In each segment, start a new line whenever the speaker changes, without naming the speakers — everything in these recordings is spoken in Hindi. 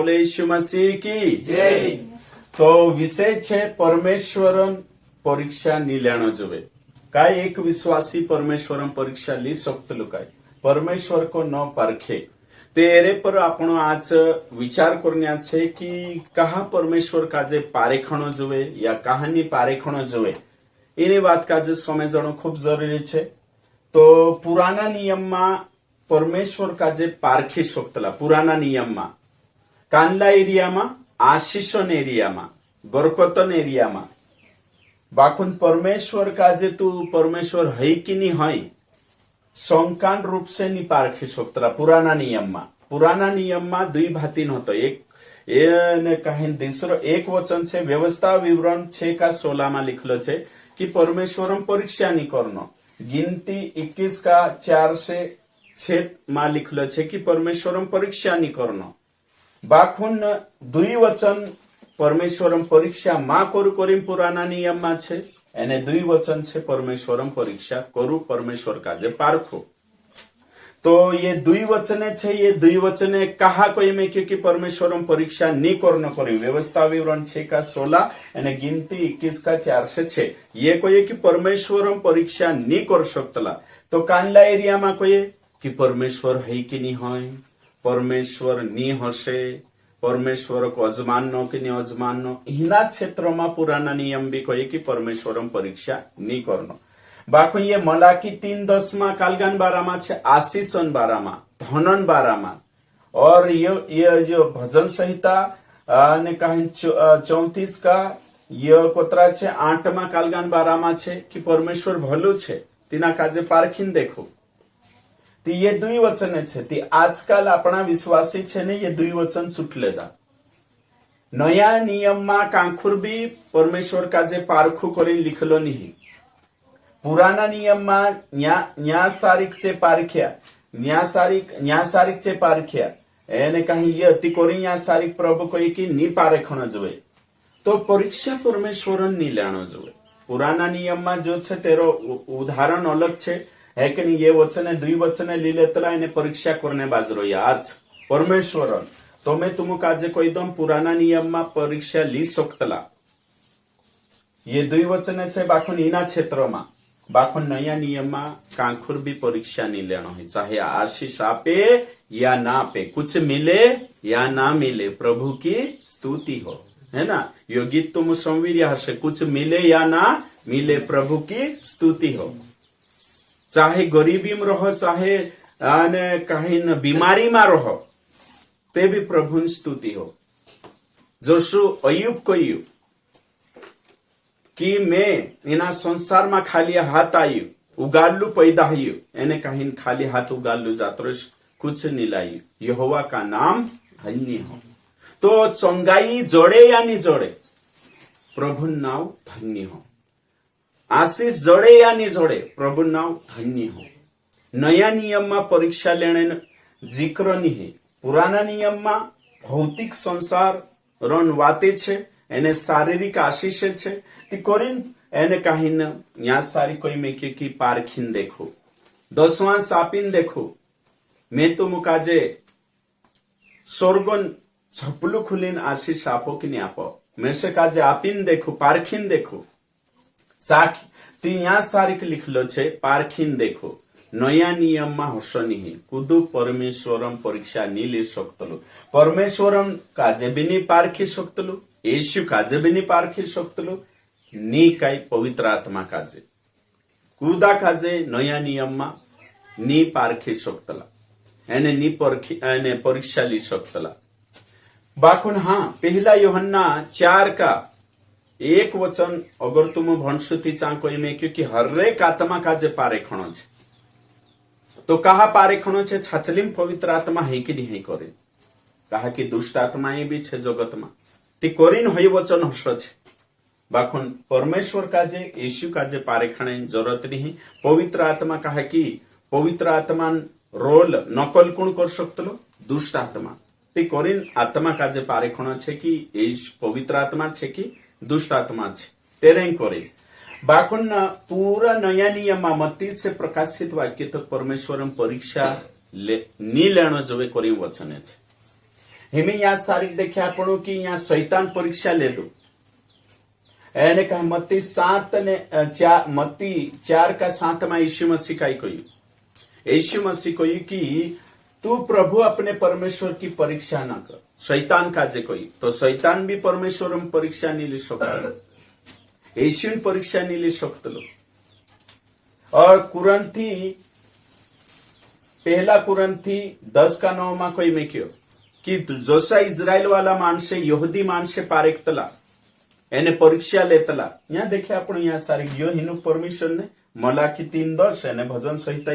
बोले यीशु मसीह की
जय।
तो विषय छे परमेश्वर परीक्षा नी लेनो जोवे काय एक विश्वासी परमेश्वर परीक्षा ली सकतलो काय परमेश्वर को न परखे तेरे पर आपण आज विचार करण्याचे की कहा परमेश्वर का जे पारेखण जोवे या कहानी पारेखण जोवे एनी बात का जे समझणो खूब जरूरी छे। तो पुराना नियम में परमेश्वर का जे पारखी सकतला पुराना नियम में कांदा एरिया में आशीषन एरिया में बरकतन एरिया में बाखुन परमेश्वर का जे तू परमेश्वर है कि नहीं है संकान रूप से नहीं पारखी सकतला पुराना नियम में दुई भातीन होतो एक ने कहीं दूसरो एक वचन छे व्यवस्था विवरण 6:16 में लिखलो छे कि परमेश्वर परीक्षा नहीं करनो। गिनती 21:4-6 में लिखलो छे कि परमेश्वर परीक्षा नहीं करनो। बाखुन दुई वचन परमेश्वर परीक्षा मा करू करीम पुराना नियम में छे एने दुई वचन छे परमेश्वर परीक्षा करू परमेश्वर का जे पारखो। तो ये दुई वचने छे ये दुई वचने कहा कोई में क्योंकि परमेश्वर परीक्षा नहीं करनो करी व्यवस्था विवरण 6:16 एने गिनती 21:4-6 ये कोई कि परमेश्वर परीक्षा नहीं कर सकतला। तो कांला एरिया में कोई कि परमेश्वर है कि नहीं है परमेश्वर नहीं हसे परमेश्वर को अजमानो कि नहीं अजमानो हिना क्षेत्र में पुराना नियम भी कहे कि परमेश्वर परीक्षा नहीं करनो। बाकी ये मलाकी 3:10 में कालगान 12 में छे आशीषन 12 में धनन 12 में और ये जो भजन संहिता ने कहीं 34 का ये कोतरा छे 8 में कालगान 12 में छे कि परमेश्वर भलो छे तीना काजे पारखीन देखो। तो ये दुई वचन छे ती आजकल अपना विश्वासी छे ने ये दुई वचन सुटले दा नया नियम में कांखुर भी परमेश्वर का जे पारखू करी लिखलो नहीं। पुराना नियम में न्यासारिक से पारख्या न्यासारिक से पारख्या एने कहीं ये अति कोरी न्यासारिक प्रभु कोई की नी पारेखण जोवे। तो परीक्षा परमेश्वर नी लेनो जोवे। पुराना नियम में जो छे तेरो उदाहरण अलग छे है कि नहीं ये वचने दुई वचने ली लेतला इन्हें परीक्षा करने बाजरो या आज परमेश्वर तो मैं तुम काजे कोई दम पुराना नियम में परीक्षा ली सकतला ये दुई वचने छे बाखुन इना क्षेत्र में बाखुन नया नियम में कांखुर भी परीक्षा नहीं लेना है चाहे आशीष आपे या ना आपे कुछ मिले या ना मिले प्रभु की स्तुति हो है ना यो गीत तुम संवीर्य हसे कुछ मिले या ना मिले प्रभु की स्तुति हो। चाहे गरीबी में रहो चाहे कहीं बीमारी में रहो ते भी प्रभु स्तुति हो। जोशु अयुब को कि मैं इना संसार में खाली हाथ आयु उगालू पैदा आयु एने कहीं खाली हाथ उगालू जात्रो कुछ नहीं लायु यहोवा का नाम धन्य हो। तो चंगाई जोड़े या नहीं जोड़े प्रभु नाम धन्य हो आशीष जोड़े या नहीं जोड़े प्रभु नाम धन्य हो। नया नियम में परीक्षा लेने जिक्र नहीं है पुराना नियम में भौतिक संसार रन वाते छे एने शारीरिक आशीष छे ती कोरिन एने कहीं या सारी कोई में की पारखीन देखो 10वां सापिन देखो मैं तो मुकाजे स्वर्गन झपलू खुलीन आशीष आपो कि नहीं आपो मैं से काजे आपिन देखो पारखीन देखो साख ती या सारी लिख लो छे पारखीन देखो। नया नियम में हसो नहीं कुदू परमेश्वरम परीक्षा नहीं ले सकतलो परमेश्वरम काजे भी नहीं पारखी सकतलो यीशु काजे भी नहीं पारखी सकतलो नी काई पवित्र आत्मा काजे कूदा काजे नया नियम में नी पारखी सकतला एने नी परखी एने परीक्षा ली सकतला। बाखुन हाँ पहला यूहन्ना 4 का 1 वचन अगर तुम भणसुती चा कोई में क्योंकि हरेक आत्मा काजे पारेखण छे तो कहा पारेखण छे छाचलीम पवित्र आत्मा है कि नहीं करे कहा कि दुष्ट आत्माएं भी छे जगत में ती कोरिन हई वचन हस छे बाखुन परमेश्वर का जे यीशु का जे पारेखणे जरूरत नहीं पवित्र आत्मा कहा कि पवित्र आत्मा रोल नकल कौन कर सकतलो दुष्ट आत्मा ती कोरिन आत्मा का जे पारेखण छे कि यीशु पवित्र आत्मा छे कि दुष्ट आत्मा छे तेरे करे। बाखुन पूरा नया नियम मत्ती से प्रकाशित वाक्य तो परमेश्वर परीक्षा नी लेनो जोवे करी वचन छे हिमे या सारी देखे आपण की यहाँ शैतान परीक्षा ले दो એને કહ મત્તી 7 ને 4 મત્તી 4 का 7 में यीशु मसीह का कोई यीशु मसीह कोई कि तू प्रभु अपने परमेश्वर की परीक्षा ना कर शैतान का जे कोई तो शैतान भी परमेश्वर में परीक्षा नहीं ले सकता यीशु परीक्षा नहीं ले सकते लो और कुरंथी पहला कुरंथी 10 का 9 में कोई में क्यों कि जोसा इजराइल वाला मानसे यहूदी मानसे पारेकतला એને પરીક્ષા લેતલા यहाँ देखे आपण यहाँ सारी यो हिनु परमेश्वर ने मलाकी 3:10 એને भजन सहित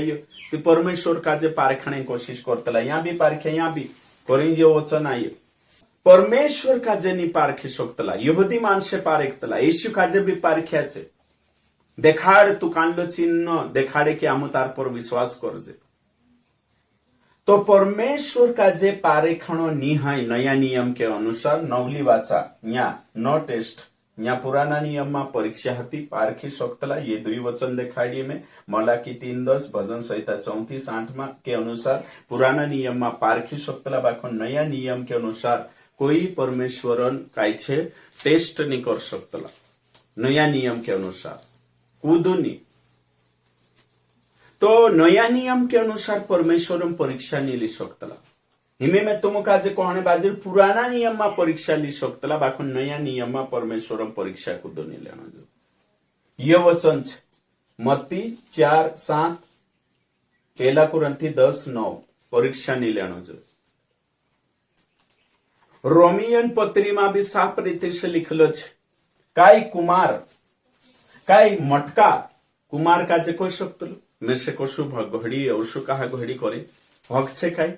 ते परमेश्वर का जे पारखणे कोशिश करतला यहाँ भी पारखे यहाँ भी कोरी जे वचन आये परमेश्वर का जे नी पारखे शकतला यहूदी माणसे पारखतला येशू का जे भी पारख्याचे देखाड तू कांडलो चिन्ह देखाडे की आमु तार पर विश्वास करजे तो परमेश्वर का जे पारेखणो निहाय नया नियम के अनुसार नवली वाचा यहाँ नो टेस्ट यहाँ पुराना नियम में परीक्षा हती पारखी सकतला ये दुई वचन देखाड़िए में मलाकी 3:10 भजन संहिता 34:8 में के अनुसार पुराना नियम में पारखी सकतला बाको नया नियम के अनुसार कोई परमेश्वरन काय छे टेस्ट नहीं कर सकतला नया नियम के अनुसार कूदुनी तो नया नियम के अनुसार परमेश्वर में परीक्षा नहीं ली सकतला हिमे में तुम काजे कहने बाजे पुराना नियम में परीक्षा ली सकतला बाको नया नियम में परमेश्वर में परीक्षा को नहीं लेना जो ये वचन छे मत्ती 4:7 पहला कुरंथी 10:9 परीक्षा नहीं लेना जो रोमियन पत्री में भी साफ रीते से लिखलो छे काई कुमार काई मटका कुमार काजे कोई सकतलो में से कशु घड़ी औशु कहा घड़ी करे हक छे काय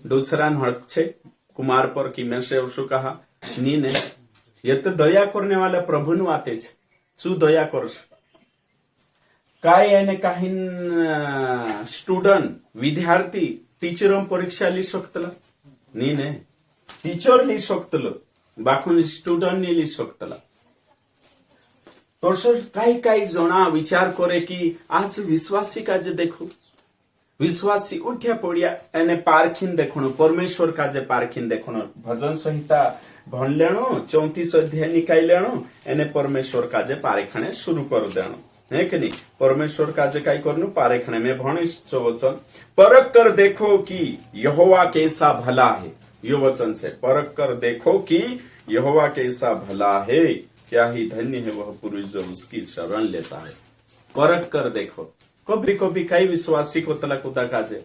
दूसरा हक छे कुमार पर की में से औशु कहा नी ने ये तो दया करने वाला प्रभु नु आते छे चू दया कर काय एने काहिन स्टूडेंट विद्यार्थी टीचर परीक्षा ली सकतला नी ने टीचर ली सकतलो बाकुन स्टूडेंट नी ली सकतला तो सर काई काई जना विचार करे कि आज विश्वासी का जे देखो विश्वासी उठ्या पड़िया एने पारखीन देखणो परमेश्वर का जे पारखीन देखणो भजन संहिता भण लेणो 34 अध्याय निकाल लेणो एने परमेश्वर का जे पारखणे शुरू कर देणो है कि नहीं परमेश्वर का जे काई करनो पारखणे में भणिस वचन परख कर देखो कि यहोवा कैसा भला है यो वचन से परख कर देखो कि यहोवा कैसा भला है क्या ही धन्य है वह पुरुष जो उसकी शरण लेता है परख कर देखो कभी कभी कई विश्वासी को तला कुदा काजे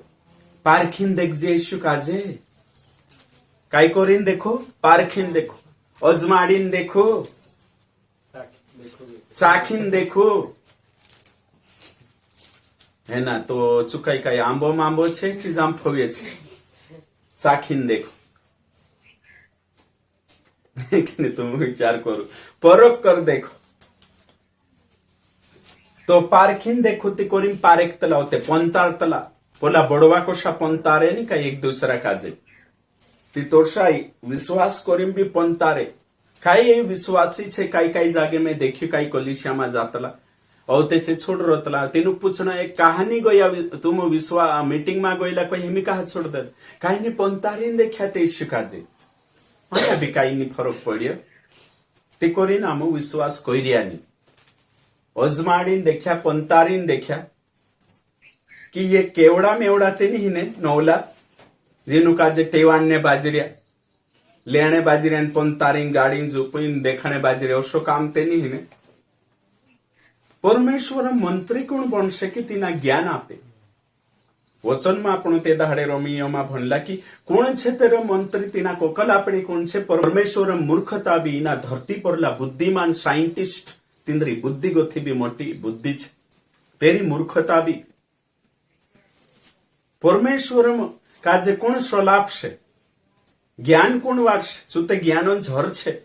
पारखीन देख जे यीशु काजे काई कोरिन देखो पारखीन देखो अजमाड़ीन देखो चाखीन देखो है ना तो चुकाई काई आंबो मांबो छे कि जामफळिये छे चाखीन देखो तुम विचार करो परख कर देखो तो पारखीन देखो ती कोरिन पारेक तला होते पंतार तला बोला बड़वा कोशा पंतारे नहीं का एक दूसरा काजे ती तोरशाई विश्वास कोरिन भी पंतारे काई ये विश्वासी छे काई काई जागे में देखियो काई कलिसिया में जातला और तेचे छोड़ रतला तेनु पूछना एक कहानी गया तुम विश्वा मीटिंग में गईला कोई हिमी कहा छोड़ दे काई ने पंतारीन देखा ते यीशु काजे माया भी काई नहीं फरक पड़ियो ते कोरिन आमो विश्वास कोइरियानी अजमाड़ीन देखा पंतारीन देखा कि ये केवड़ा मेवड़ा ते नहीं ने नौला जेनु काजे टेवान ने बाजरिया लेने बाजरिया पंतारीन गाड़ीन जुपीन देखने बाजरिया ओशो काम ते नहीं ने परमेश्वर मंत्री कोण बनशे की तिना ज्ञान आपे वचन में आपण ते दाडे रोमियो में भणला की कोण छे तेरो मंत्री तिना कोकल आपणे कोण छे परमेश्वर मूर्खता भी ना धरती परला बुद्धिमान साइंटिस्ट तिंद्री बुद्धि गोथी भी मोटी बुद्धि छे तेरी मूर्खता भी परमेश्वर काजे कोण सलाप छे ज्ञान कोण वाटशे चुते ज्ञान झर छे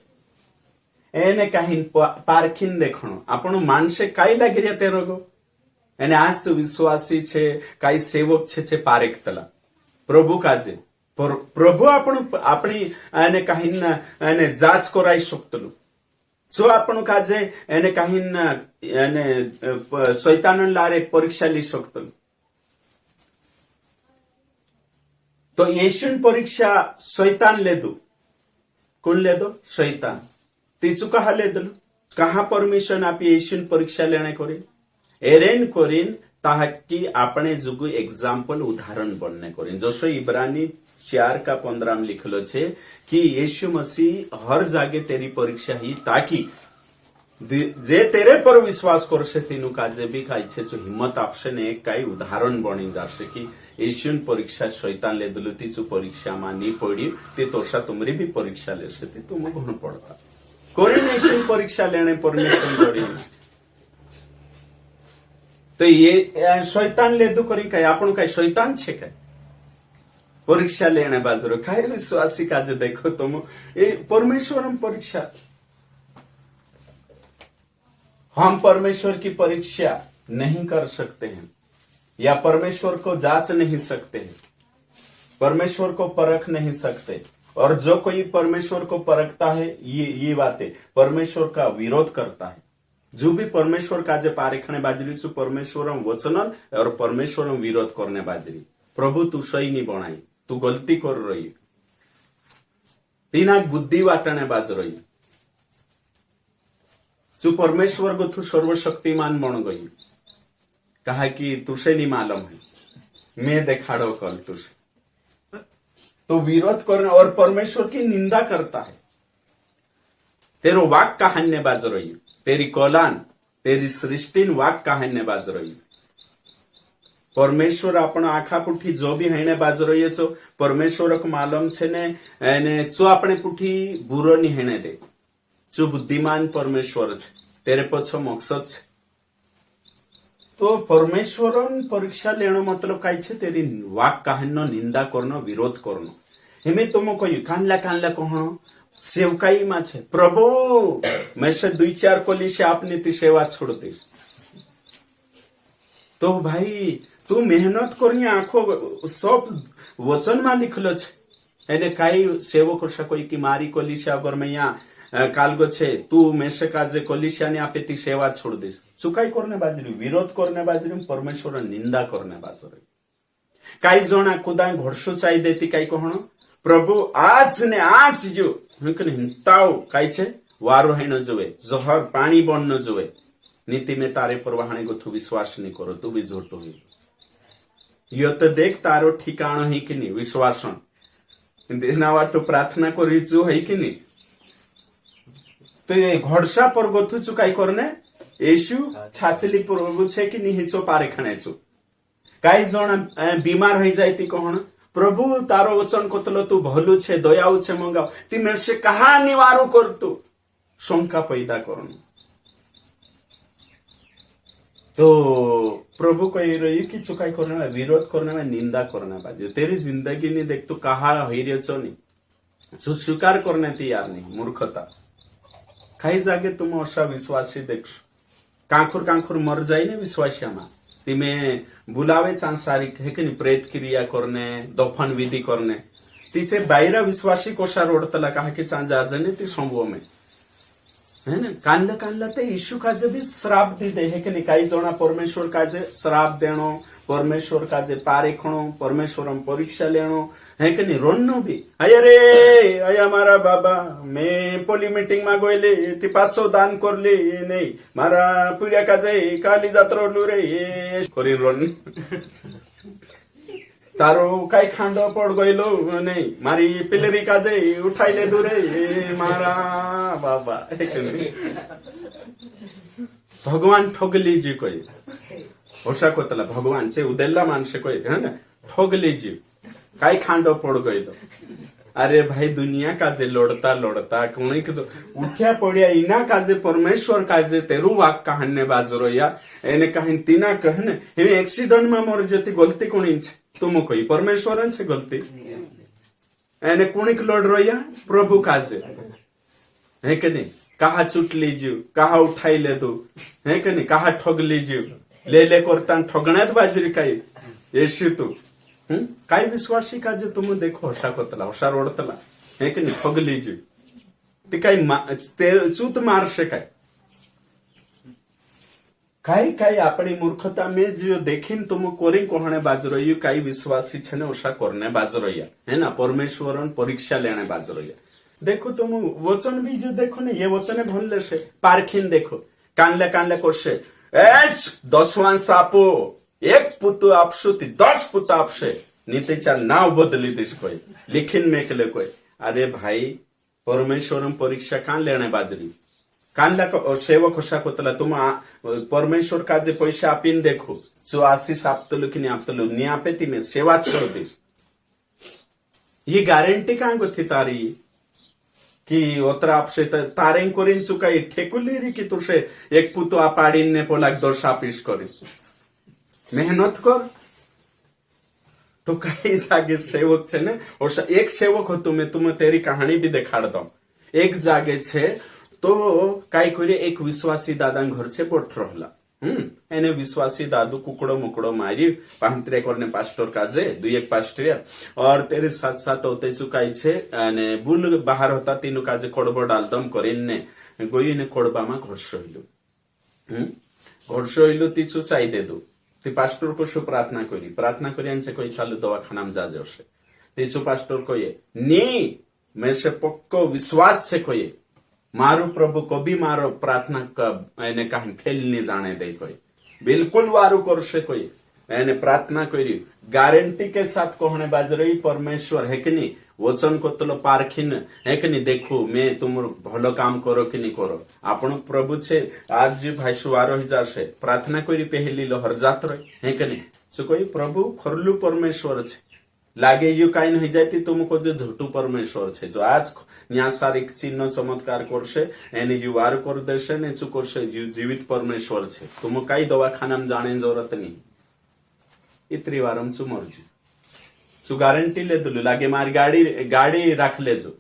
एने काहीन पारखीन देखणो आपण मानसे काई लागी रे ते रोगो एने आज विश्वासी छे काई सेवक छे पारेकतला प्रभु काजे प्रभु आपण आपणी एने काहीन एने जांच कराई शकतलो जो आपण काजे एने काहीन एने शैतानन लारे परीक्षा ली शकतलो तो येशून परीक्षा शैतान लेदू कोण ले दो शैतान तीचु कहा ले दलो कहा परमिशन आप येशून परीक्षा लेने करें एरेन करीन ताकि आपने जुगु एग्जाम्पल उदाहरण बनने करें जसो इब्रानी 4:15 में लिखलो छे कि यीशु मसीह हर जागे तेरी परीक्षा ही ताकि जे तेरे पर विश्वास करशे तेनु काजे भी काई छे जो हिम्मत आपसे ने काई उदाहरण बनी जाशे कि येशून परीक्षा शैतान ले दलो तीचु परीक्षा मा नी पड़ी ते तोषा तुमरी भी परीक्षा लेशे ते तुम गुण पड़ता कोई येशून परीक्षा लेने परमिशन जोड़ी तो ये शैतान ले दो करी काय आपण काय शैतान छे काय परीक्षा लेने बाजरो काय विश्वासी काजे देखो तुम ये परमेश्वरम परीक्षा हम परमेश्वर की परीक्षा नहीं कर सकते हैं या परमेश्वर को जांच नहीं सकते हैं परमेश्वर को परख नहीं सकते और जो कोई परमेश्वर को परखता है ये बातें परमेश्वर का विरोध करता है जो भी परमेश्वर का जे पारेखने बाजरी छु परमेश्वरम वचनन और परमेश्वरम विरोध करने बाजरी प्रभु तू सही नहीं बनाई तू गलती कर रही तीना बुद्धि वाटने बाज रही जो परमेश्वर को तू सर्वशक्तिमान बन गई कहा कि तुझे नहीं मालूम है मैं दिखाड़ो कल तुझे तो विरोध करने और परमेश्वर की निंदा करता है तेरो वाक कहान्य बाज रही तेरी कोलान तेरी सृष्टिन वाक कहान्य बाज रही परमेश्वर आपण आखा पुठी जो भी हेने बाज रही छो परमेश्वर को मालूम छे ने चो आपणे पुठी बुरो नहीं हेने दे जो बुद्धिमान परमेश्वर छे तेरे पछो मकसद छे तो परमेश्वरन परीक्षा लेनो मतलब काई छे तेरी वाक कहानो निंदा करनो विरोध करनो हेमे तुम कही कानला कानला कहनो सेवकाई मा छे प्रभु मैं से 2-4 कोली से आपने ती सेवा छोड़ दे तो भाई तू मेहनत करनी आखो सब वचन मा लिखलो छे एने काई सेवक कोई की मारी कोली से अगर मैं यहाँ कालगो छे तू मेसे काजे कोलिशिया ने आपे ती सेवा छोड़ दे चुकाई करने बाजरी विरोध करने बाजरी परमेश्वर निंदा करने बाजरी काई जोना कुदा घोड़सो चाई देती काई कहनो प्रभु आज ने आज जो हिंताओ काई छे वारो है न जोवे जहर पानी बन न जोवे नीति में तारे पर वहाने को तू विश्वास नहीं करो तू भी झूठो ही यो तो देख तारो ठिकाणो है कि नहीं विश्वासन देना वाटो प्रार्थना करी जो है कि नहीं तो ये घोड़सा पर गोथु चुकाई करने येशु छाचली पर छे कि नहीं चो पारे खणे छु काई जण बीमार हो जायती कहण प्रभु तारो वचन कोतलो तू भलु छे दयाउ छे मंगाओ ती मेरे से कहा निवारो करतो शंका पैदा करन तो प्रभु कह रही कि चुकाई करने में विरोध करने में निंदा करने बाजू तेरी जिंदगी नहीं देख तू कहा हो नहीं स्वीकार करने तैयार नहीं मूर्खता काही जागे तुम अशा विश्वासी देखो कांखुर मर जाए ने विश्वासी तिमे बुलावे सांसारिक है कि नहीं प्रेत क्रिया करने दफन विधि करने तिचे बायरा विश्वासी कोशा रोडतला कहा कि चांजा जने ती संभव में है ना कानला ते यीशु काजे भी श्राप दी दे है कि नहीं काई जोना परमेश्वर काजे श्राप देनो परमेश्वर काजे पारे खणो परमेश्वरम परीक्षा लेनो है कि नहीं रोनो भी अरे अया मारा बाबा मैं पोली मीटिंग में गयले ती 500 दान करले नहीं मारा पुरिया काजे काली जात्रा रे करी रोन तारो काई खांडो पड़ गयलो नहीं मारी पिलरी काजे उठाई ले दूरे मारा बाबा भगवान ठग लीजिए कोई ओषा कोतला भगवान से उदेला मानसे कोई है ना ठग लीजिए काई खांडो पड़ गयलो अरे भाई दुनिया काजे लोड़ता कोणी के उठ्या पड़िया इना काजे परमेश्वर काजे तेरू वाक कहान्ने बाजरो या एने कहिन तीना कहने हे एक्सीडेंट में मोर जति गलती कोणी छे तुम कोई परमेश्वर छे गलती एने कुणिक लड़ रही प्रभु काजे है कि नहीं कहा चुट लीजियो कहा उठाई ले दो है कि नहीं कहा ठग लीजियो ले करता ठगना बाजरी काई येशु तू काई विश्वासी काजे तुम देखो हसा कोतला हसा रोडतला है कि नहीं ठग लीजियो ती काई चूत मार से काई अपनी मूर्खता में जो देखिन तुम कोरी कहने बाज रही काई विश्वासी छे ओषा करने बाज रही है ना परमेश्वर परीक्षा लेने बाज रही देखो तुम वचन भी जो देखो ना, ये वचन भनले से पारखीन देखो कानले कानले करसे एच 10 आपो 1 पुतु आपसु ती 10 पुत आपसे नीतेचा नाव बदली दिस कोई लिखिन मेकले कोई। अरे भाई परमेश्वरम परीक्षा कान लेणे बाजरी कानला सेवक होशा कोतला तुम परमेश्वर का जे पैसे आपीन देखो जो आशीष आपतलो की नहीं आपतलो नहीं आपे ती में सेवाच करो दिस। ही गॅरंटी काय गोथी तारी की ओतरा आपसे तारें करीन चुकाई ठेकुली की तुसे एक पुतो आपाड़ीन ने पोलाक 2 आपिस करे मेहनत कर तो कई जागे सेवक छे ने और एक सेवक हो तुम्हें तेरी कहानी भी देखाड़ दो। एक जागे छे तो काय करे एक विश्वासी दादा घर छे बोट रहला एने विश्वासी दादू कुकड़ो मुकड़ो मारी पांतरे करने पास्टर काजे 2-1 पास्टर और तेरे साथ साथ होते चुकाई छे ने बुल बाहर होता तीनों काजे कोड़बो डालदम करीने गोई ने कोड़बा मा घोड़सोइलू ती चुसाई दे दो ती पास्टर को शु प्रार्थना करी अंचे कोई चालू दवाखाना में जाजे उसे तीसु पास्टर को ये नी मैं से पक्को विश्वास से कोई मारू प्रभु को भी मारो प्रार्थना का कहीं फेल नहीं जाने दे कोई बिल्कुल वारू कर से कोई एने प्रार्थना करी गारंटी के साथ कहने बाज रही परमेश्वर है कि नहीं वचन को तलो पारखिन है कि नहीं देखो मैं तुम भलो काम करो कि नहीं करो आपण प्रभु छे आज जी भाई 12,000 से प्रार्थना करी पहली लो हर जात रहे है कि नहीं सो कोई प्रभु खरलू परमेश्वर छे लागे यू काई नहीं जाती तुमको जो झूठू परमेश्वर छे जो आज न्यासारिक चिन्ह चमत्कार करसे एने जो वार कर देशे ने चु करसे जीवित परमेश्वर छे तुम काई दवाखाना में जाने जरूरत नहीं इतरी वारम चु मरजू चु गारंटी ले दुलू लागे मारी गाड़ी रख ले जो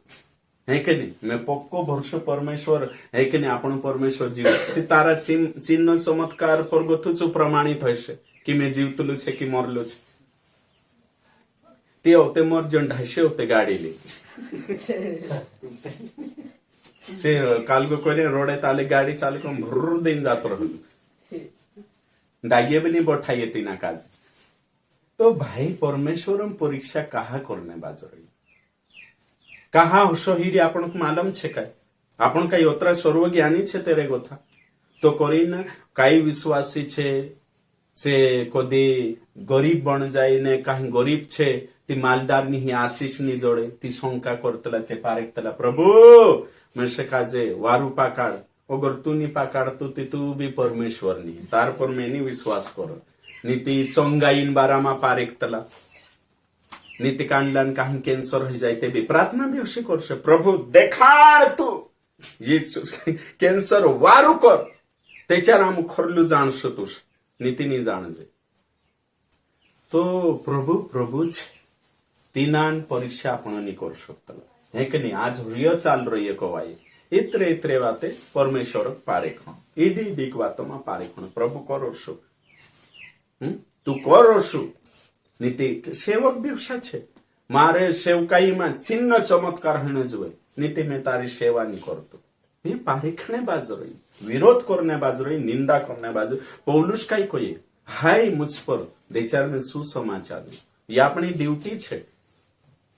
है कि नहीं मैं पक्को भरोसा परमेश्वर है कि नहीं आपण परमेश्वर जीवित तारा चिन्ह चमत्कार पर गोथु चु प्रमाणित होइसे कि मैं जीवतलू छे कि मरलो छे ते होते मोर जन ढाशे होते गाड़ी ले से काल को कोई रोडे ताले गाड़ी चालू को भर दिन जात रहल डागिए भी नहीं बैठाइए तीना काज। तो भाई परमेश्वरम परीक्षा कहा करने बाज रही कहा होशोहिरी आपण को मालूम छे काय आपण का योत्रा सर्वज्ञानी छे तेरे गोथा तो करीन काई विश्वासी छे से कदी गरीब बन जाए ने कहीं गरीब छे ती मालदार नी आशीष नी जोड़े ती शंका करतला चे पारेकतला प्रभु मैं से काजे वारू पाकाड़ अगर तू नी पाकाड़ तू भी परमेश्वर नी तार पर मैं नी विश्वास करो नीति चंगाइन बारा मा पारेकतला नीति कांडलान कहीं कैंसर हो जाते भी प्रार्थना भी उसी कर से प्रभु देखाड़ तू ये कैंसर वारू कर तेचार हम खरलू जाणसो तू नीति नहीं जान जे तो प्रभु छे तीनान परीक्षा आपण नहीं कर सकता है कि नहीं आज रियो चाल रही है कवाई इतरे बाते परमेश्वर पारेखण इडी बातों में पारेखण प्रभु करो सु तू करो सु नीति सेवक भी उषा छे मारे सेवकाई में चिन्ह चमत्कार होने जुए नीति में तारी सेवा नहीं करतो ये पारेखणे बाज रही विरोध करने बाज रही निंदा करने बाज पौलुस काई कोई हाय मुझ पर देचार में सुसमाचार ये अपनी ड्यूटी छे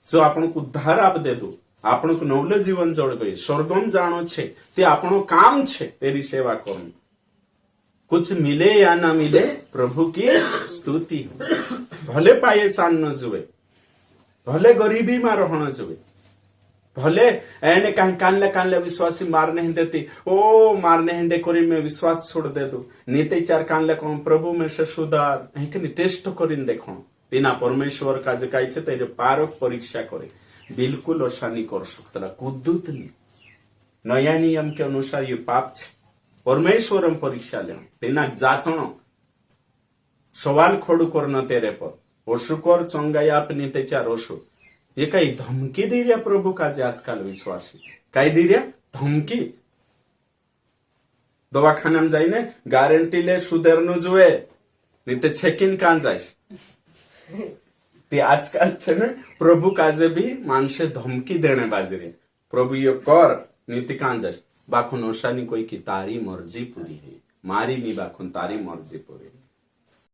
जो आपण को उद्धार आप दे दो आपण को नवले जीवन जोड़ गई स्वर्गम जानो छे ते आपनो काम छे तेरी सेवा करो कुछ मिले या ना मिले प्रभु की स्तुति हो भले पाए चान न जुए भले गरीबी में रहना जुए भले एने कहीं कानले विश्वासी मारने हिंदे थी ओ मारने हिंदे करी में विश्वास छोड़ दे दो नीते चार कानले कहूं प्रभु में से सुधार है टेस्ट करीन देखो तीना परमेश्वर का जे काई छे तेरे पारक परीक्षा करे बिल्कुल असा नहीं कर सकता कुद्दुत नहीं नया नियम के अनुसार ये पाप छे परमेश्वरम परीक्षा ले तेना जाचणो सवाल खोड़ू करना तेरे पर ओशु कर चंगाई आप नीते चार ओशु ये कई धमकी दे रहा प्रभु का जे आजकल विश्वासी कई दे रहा धमकी दवाखाना में जाइने गारंटी ले सुधरनु जुए नीते चेकिन कान जाइस ते आजकल छे ने प्रभु काजे भी मानसे धमकी देने बाजरे प्रभु ये कर नीति कान जाइस बाखुन ओशानी कोई की तारी मर्जी पूरी है मारी नी बाखुन तारी मर्जी पूरी